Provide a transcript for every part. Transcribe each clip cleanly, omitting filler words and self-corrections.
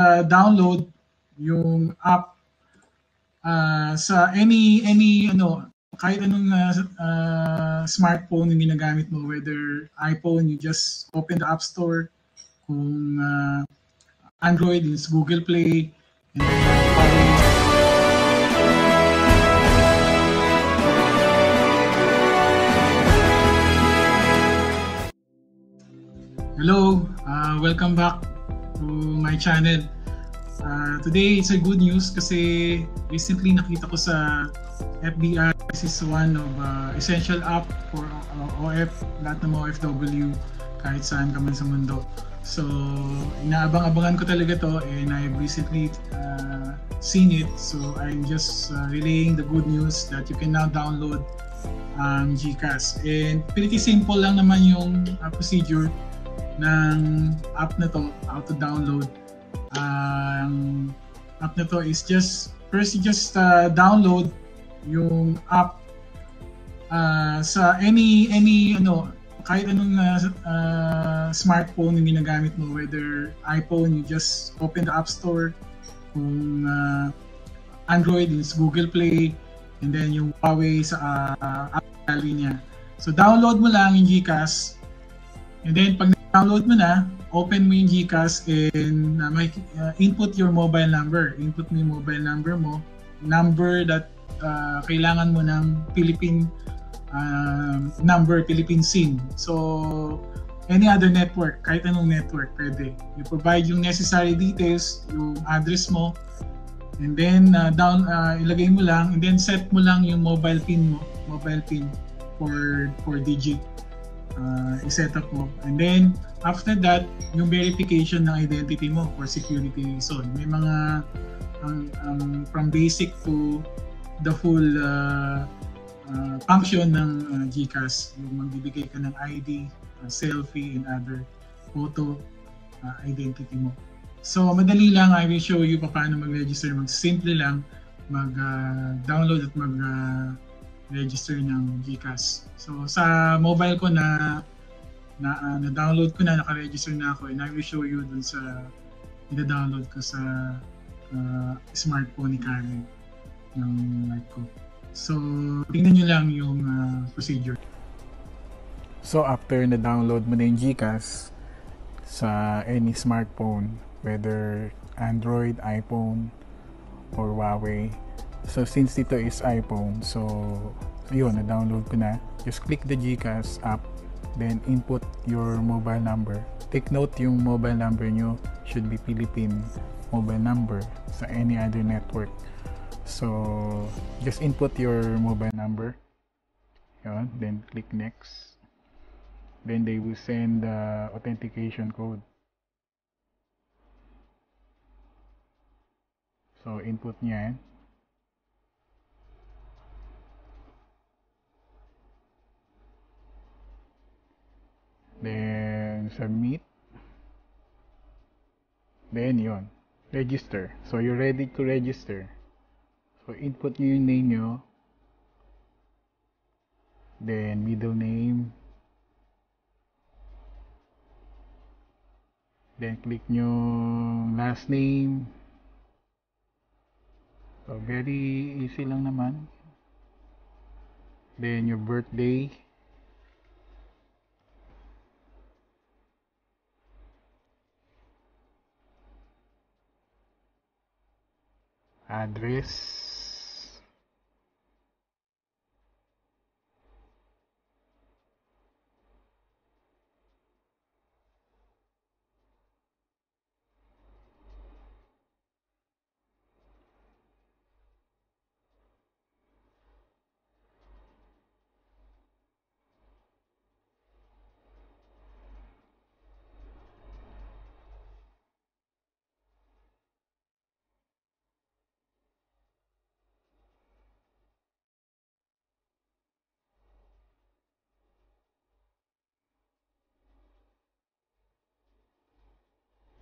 download yung app sa any ano, kahit anong smartphone yung ginagamit mo, whether iPhone, you just open the App Store. Kung Android, is Google Play. And then, hello, welcome back to my channel. Today it's a good news kasi recently nakita ko sa FBI, this is one of essential app for lahat ng mga OFW kahit saan ka man sa mundo. So inaabang-abangan ko talaga to and I've recently seen it. So I'm just relaying the good news that you can now download GCash. And pretty simple lang naman yung procedure ng app na to, how to download. Ang app na to is just first you just download yung app sa any ano, kahit anong smartphone yung ginagamit mo, whether iPhone, you just open the App Store. Kung Android, is Google Play, and then yung Huawei sa app gallery niya. So download mo lang yung GCash, and then pag download mo na, open mo yung GCash and input your mobile number. Input mo yung mobile number mo, number that kailangan mo ng Philippine number, Philippine SIM. So, any other network, kahit anong network, pwede. You provide yung necessary details, yung address mo, and then ilagay mo lang, and then set mo lang yung mobile pin mo, mobile pin for digit. I-set up mo. And then, after that, yung verification ng identity mo for security reason. May mga from basic to the full function ng GCash. Yung magbibigay ka ng ID, selfie, and other photo identity mo. So, madali lang. I will show you paano mag-register. Simple lang mag-download at mag-register ng GCash. So, sa mobile ko na-download ko na, naka-register na ako, and I will show you dun sa ina-download ko sa smartphone ni Karen ng mic ko. So, tingnan nyo lang yung procedure. So, after na-download mo na yung GCash sa any smartphone, whether Android, iPhone, or Huawei. So, since dito is iPhone, so, ayun, na-download ko na. Just click the GCash app, then input your mobile number. Take note, yung mobile number nyo should be Philippine mobile number sa any other network. So, just input your mobile number. Yun, then click next. Then they will send the authentication code. So, input niya yan. Then, submit. Then, yun. Register. So, you're ready to register. So, input nyo yung name nyo. Then, middle name. Then, click nyo last name. So, very easy lang naman. Then, your birthday. Address.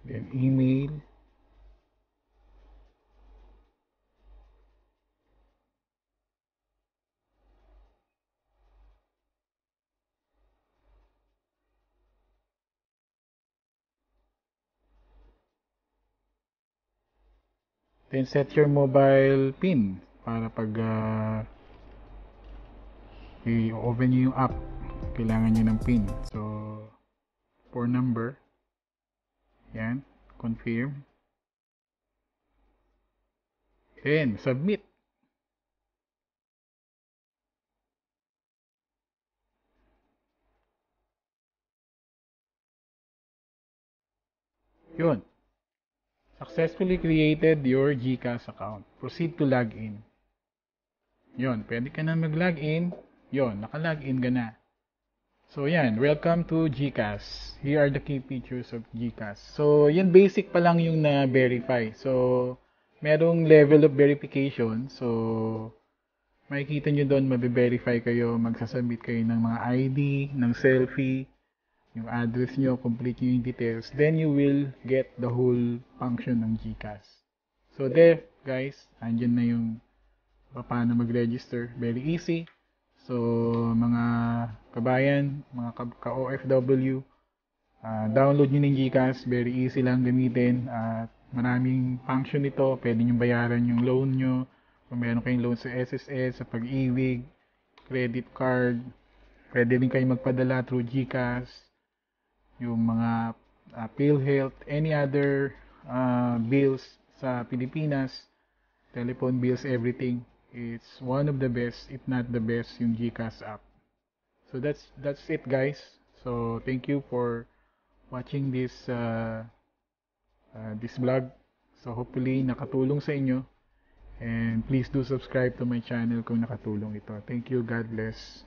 Then, email. Then set your mobile PIN para pag i-open nyo yung app, kailangan nyo ng PIN. So, 4 number. Yan. Confirm. Then, submit. Yun. Successfully created your GCash account. Proceed to login. Yun. Pwede ka na mag-login. Yun. Naka-login ka na. So, yan. Welcome to GCash. Here are the key features of GCash. So, yan basic pa lang yung na-verify. So, merong level of verification. So, makikita nyo doon, mabe-verify kayo, magsasubmit kayo ng mga ID, ng selfie, yung address nyo, complete nyo yung details. Then, you will get the whole function ng GCash. So, there, guys, andyan na yung paano mag-register. Very easy. So, mga kabayan, mga ka-OFW, download nyo ng GCash. Very easy lang gamitin. At maraming function ito. Pwede nyo bayaran yung loan nyo. Kung meron kayong loan sa SSS, sa Pag-ibig, credit card. Pwede rin kayo magpadala through GCash. Yung mga PhilHealth, any other bills sa Pilipinas, telephone bills, everything. It's one of the best, if not the best, yung GCash app. So that's it, guys. So thank you for watching this this vlog. So hopefully nakatulong sa inyo, and please do subscribe to my channel kung nakatulong ito. Thank you. God bless.